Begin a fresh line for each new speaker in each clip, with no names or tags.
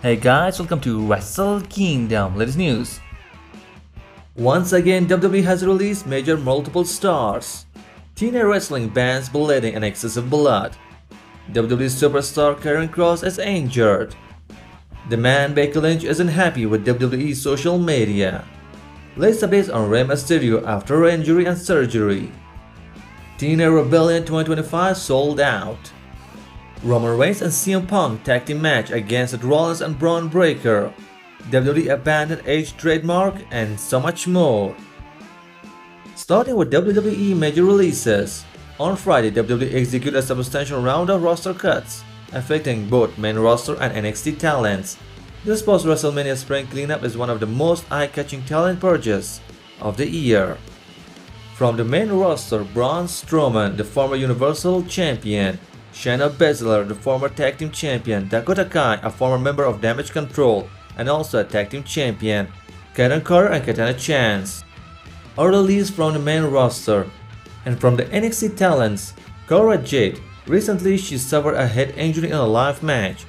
Hey guys, welcome to Wrestle Kingdom. Latest news. Once again, WWE has released major multiple stars. TNA Wrestling bans bleeding and excessive blood. WWE superstar Karrion Kross is injured. The man Becky Lynch isn't happy with WWE social media. Latest updates on Rey Mysterio after injury and surgery. TNA Rebellion 2025 sold out. Roman Reigns and CM Punk tag team match against Rollins and Braun Breaker. WWE abandoned age trademark and so much more. Starting with WWE major releases. On Friday, WWE executed a substantial round of roster cuts, affecting both main roster and NXT talents. This post-WrestleMania spring cleanup is one of the most eye-catching talent purges of the year. From the main roster, Braun Strowman, the former Universal Champion, Shayna Baszler, the former Tag Team Champion, Dakota Kai, a former member of Damage Control and also a Tag Team Champion, Karen Carter and Katana Chance are released from the main roster. And from the NXT talents, Cora Jade, recently she suffered a head injury in a live match.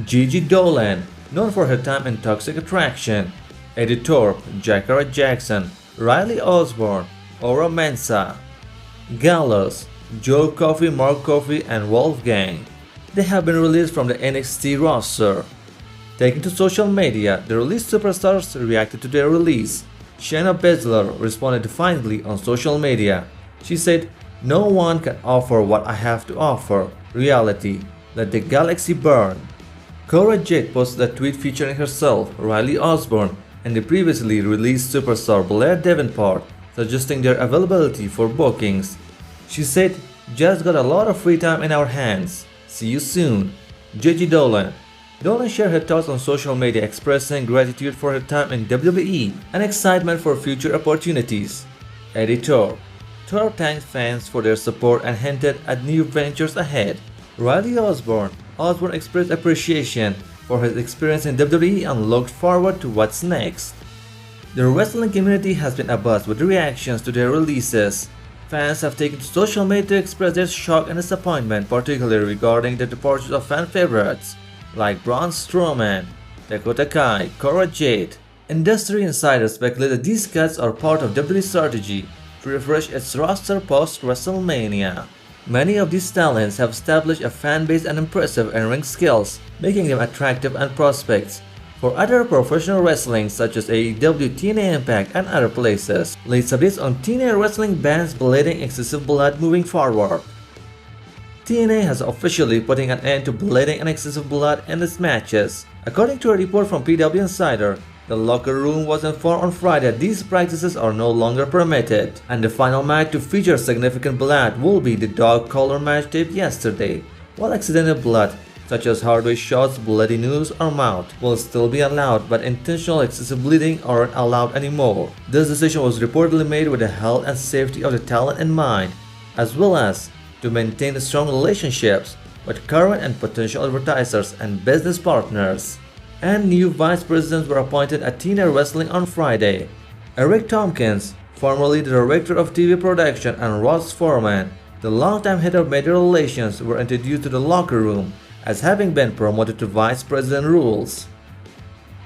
Gigi Dolan, known for her time in Toxic Attraction, Eddie Thorpe, Jakara Jackson, Riley Osborne, Ora Mensa, Gallows, Joe Coffey, Mark Coffey, and Wolfgang. They have been released from the NXT roster. Taken to social media, the released superstars reacted to their release. Shayna Baszler responded defiantly on social media. She said, "No one can offer what I have to offer. Reality. Let the galaxy burn." Cora Jade posted a tweet featuring herself, Riley Osborne, and the previously released superstar Blair Davenport, suggesting their availability for bookings. She said, "Just got a lot of free time in our hands. See you soon." Gigi Dolan. Dolan shared her thoughts on social media, expressing gratitude for her time in WWE and excitement for future opportunities. Eddie Thorpe. Thorpe thanked fans for their support and hinted at new ventures ahead. Riley Osborne. Osborne expressed appreciation for his experience in WWE and looked forward to what's next. The wrestling community has been abuzz with reactions to their releases. Fans have taken to social media to express their shock and disappointment, particularly regarding the departures of fan favorites like Braun Strowman, Dakota Kai, Cora Jade. Industry insiders speculate that these cuts are part of WWE's strategy to refresh its roster post-WrestleMania. Many of these talents have established a fan base and impressive in-ring skills, making them attractive and prospects for other professional wrestling such as AEW, TNA Impact, and other places. Latest updates on TNA Wrestling bans bleeding excessive blood moving forward. TNA has officially putting an end to bleeding and excessive blood in its matches. According to a report from PW Insider, the locker room was informed on Friday that these practices are no longer permitted, and the final match to feature significant blood will be the dog collar match taped yesterday, while accidental blood such as hardware shots, bloody nose, or mouth will still be allowed, but intentional excessive bleeding aren't allowed anymore. This decision was reportedly made with the health and safety of the talent in mind, as well as to maintain strong relationships with current and potential advertisers and business partners. And new vice presidents were appointed at TNA Wrestling on Friday. Eric Tompkins, formerly the director of TV production, and Ross Foreman, the longtime head of media relations, were introduced to the locker room as having been promoted to vice president roles.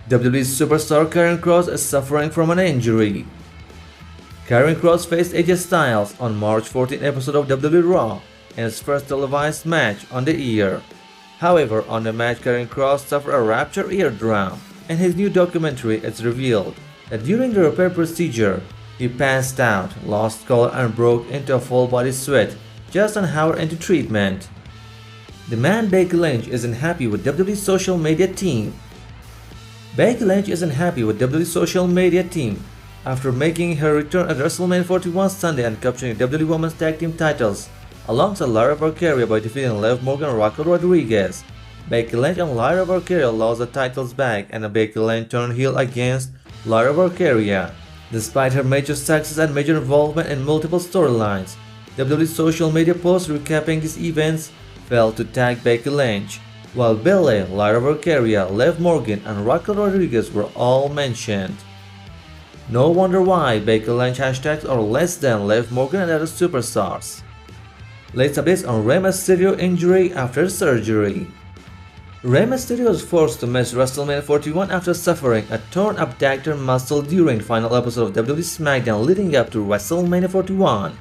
WWE superstar Karrion Kross is suffering from an injury. Karrion Kross faced AJ Styles on March 14 episode of WWE Raw in his first televised match on the year. However, on the match, Karrion Kross suffered a ruptured eardrum. In his new documentary, it's revealed that during the repair procedure, he passed out, lost color, and broke into a full-body sweat just an hour into treatment. The man Becky Lynch isn't happy with WWE's social media team. Becky Lynch isn't happy with WWE's social media team after making her return at WrestleMania 41 Sunday and capturing WWE Women's Tag Team titles alongside Lyra Valkyria by defeating Liv Morgan and Raquel Rodriguez. Becky Lynch and Lyra Valkyria lost the titles back, and Becky Lynch turned heel against Lyra Valkyria. Despite her major success and major involvement in multiple storylines, WWE's social media posts recapping these events failed to tag Becky Lynch, while Bayley, Lyra Valkyria, Liv Morgan, and Raquel Rodriguez were all mentioned. No wonder why Becky Lynch hashtags are less than Liv Morgan and other superstars. Latest updates on Rey Mysterio injury after surgery. Rey Mysterio was forced to miss WrestleMania 41 after suffering a torn abductor muscle during the final episode of WWE Smackdown leading up to WrestleMania 41.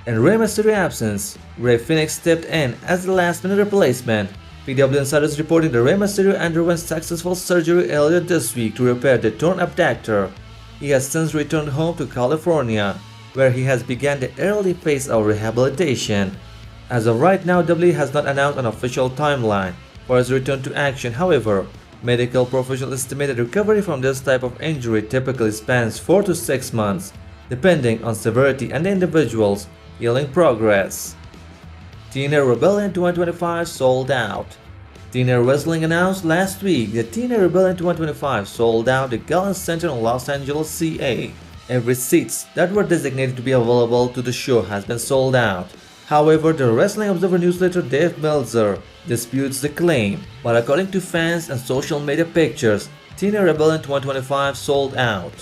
In Rey Mysterio's absence, Rey Fenix stepped in as the last-minute replacement. PW Insiders reporting that Rey Mysterio underwent successful surgery earlier this week to repair the torn abductor. He has since returned home to California, where he has begun the early phase of rehabilitation. As of right now, WWE has not announced an official timeline for his return to action. However, medical professionals estimate that recovery from this type of injury typically spans 4 to 6 months, depending on severity and the individual's healing progress. TNA Rebellion 2025 sold out. TNA Wrestling announced last week that TNA Rebellion 2025 sold out the Gallon Center in Los Angeles, CA. Every seats that were designated to be available to the show has been sold out. However, the Wrestling Observer newsletter Dave Meltzer disputes the claim, but according to fans and social media pictures, TNA Rebellion 2025 sold out.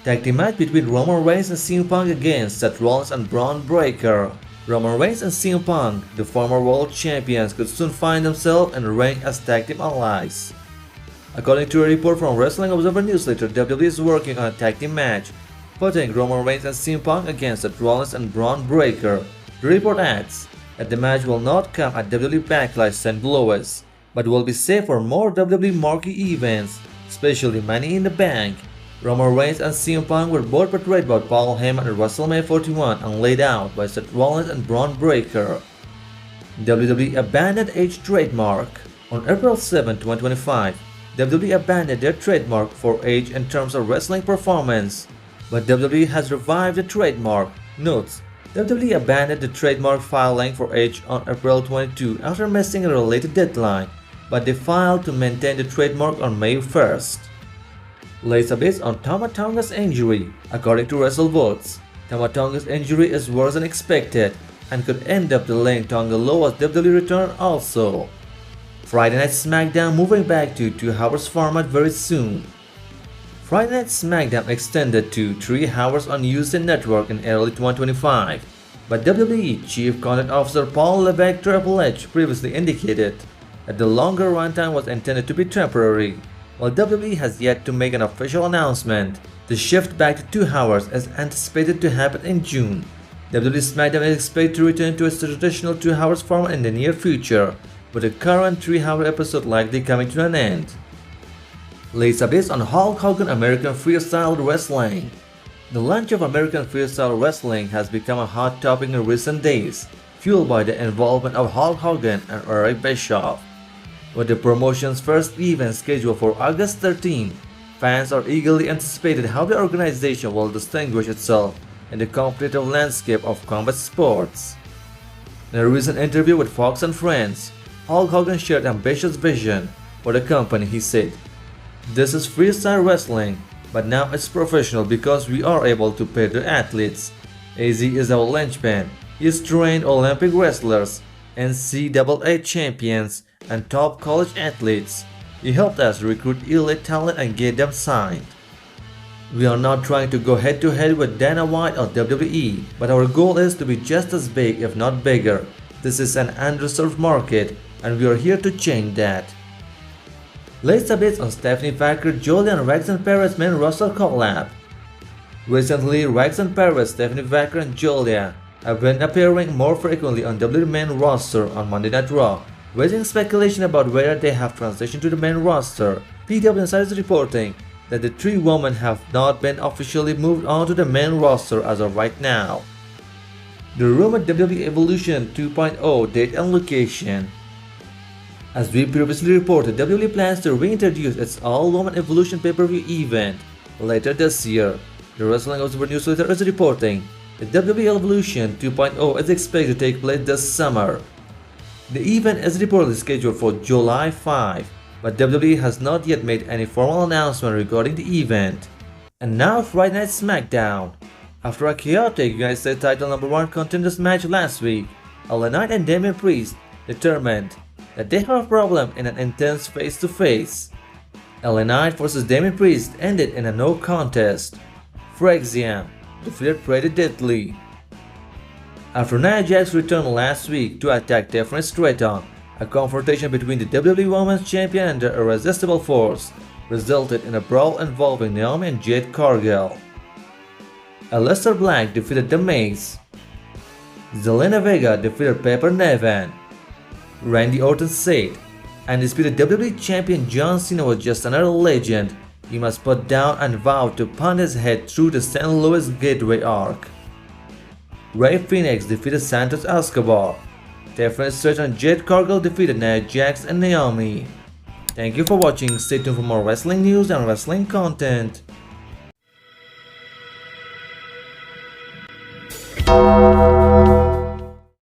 Tag team match between Roman Reigns and CM Punk against Seth Rollins and Braun Breaker. Roman Reigns and CM Punk, the former world champions, could soon find themselves in the ring as tag team allies. According to a report from Wrestling Observer newsletter, WWE is working on a tag team match, putting Roman Reigns and CM Punk against Seth Rollins and Braun Breaker. The report adds that the match will not come at WWE Backlash St. Louis, but will be saved for more WWE marquee events, especially Money in the Bank. Roman Reigns and CM Punk were both portrayed by Paul Heyman at WrestleMania 41 and laid out by Seth Rollins and Braun Breaker. WWE abandoned H trademark. On April 7, 2025, WWE abandoned their trademark for H in terms of wrestling performance, but WWE has revived the trademark. Notes: WWE abandoned the trademark filing for H on April 22 after missing a related deadline, but they filed to maintain the trademark on May 1st. Latest updates on Tama Tonga's injury. According to WrestleVotes, Tama Tonga's injury is worse than expected and could end up delaying Tonga Loa's WWE return also. Friday Night Smackdown moving back to 2 hours format very soon. Friday Night Smackdown extended to 3 hours on USA Network in early 2025, but WWE Chief Content Officer Paul Levesque Triple H previously indicated that the longer runtime was intended to be temporary. While WWE has yet to make an official announcement, the shift back to 2 hours is anticipated to happen in June. WWE Smackdown is expected to return to its traditional 2 hours format in the near future, with the current 3-hour episode likely coming to an end. Latest updates on Hulk Hogan American Freestyle Wrestling. The launch of American Freestyle Wrestling has become a hot topic in recent days, fueled by the involvement of Hulk Hogan and Eric Bischoff. With the promotion's first event scheduled for August 13, fans are eagerly anticipating how the organization will distinguish itself in the competitive landscape of combat sports. In a recent interview with Fox and Friends, Hulk Hogan shared an ambitious vision for the company. He said, "This is freestyle wrestling, but now it's professional because we are able to pay the athletes. AZ is our linchpin. He's trained Olympic wrestlers, NCAA champions, and top college athletes. He helped us recruit elite talent and get them signed. We are not trying to go head to head with Dana White or WWE, but our goal is to be just as big if not bigger. This is an underserved market and we are here to change that." Latest updates on Stephanie Vaquer, Julia and Roxanne Perez main roster collab. Recently, Roxanne Perez, Stephanie Vaquer and Julia have been appearing more frequently on WWE main roster on Monday Night Raw, raising speculation about whether they have transitioned to the main roster. PW Insider is reporting that the 3 women have not been officially moved on to the main roster as of right now. The rumored WWE Evolution 2.0 date and location. As we previously reported, WWE plans to reintroduce its all-woman Evolution pay-per-view event later this year. The Wrestling Observer newsletter is reporting that WWE Evolution 2.0 is expected to take place this summer. The event is reportedly scheduled for July 5, but WWE has not yet made any formal announcement regarding the event. And now Friday Night Smackdown. After a chaotic United States title #1 contenders match last week, LA Knight and Damian Priest determined that they have a problem in an intense face-to-face. LA Knight vs Damian Priest ended in a no contest. Phyrexian defeated Pretty Deadly. After Nia Jax returned last week to attack Tiffany Stratton, A confrontation between the WWE Women's Champion and the Irresistible Force resulted in a brawl involving Naomi and Jade Cargill. Aleister Black defeated The Miz. Zelina Vega defeated Pepper Nevan. Randy Orton said, "Undisputed WWE Champion John Cena was just another legend. He must put down and vow to punt his head through the St. Louis Gateway Arc." Rey Fenix defeated Santos Escobar. Tiffany Stratton and Jade Cargill defeated Nia Jax and Naomi. Thank you for watching. Stay tuned for more wrestling news and wrestling content.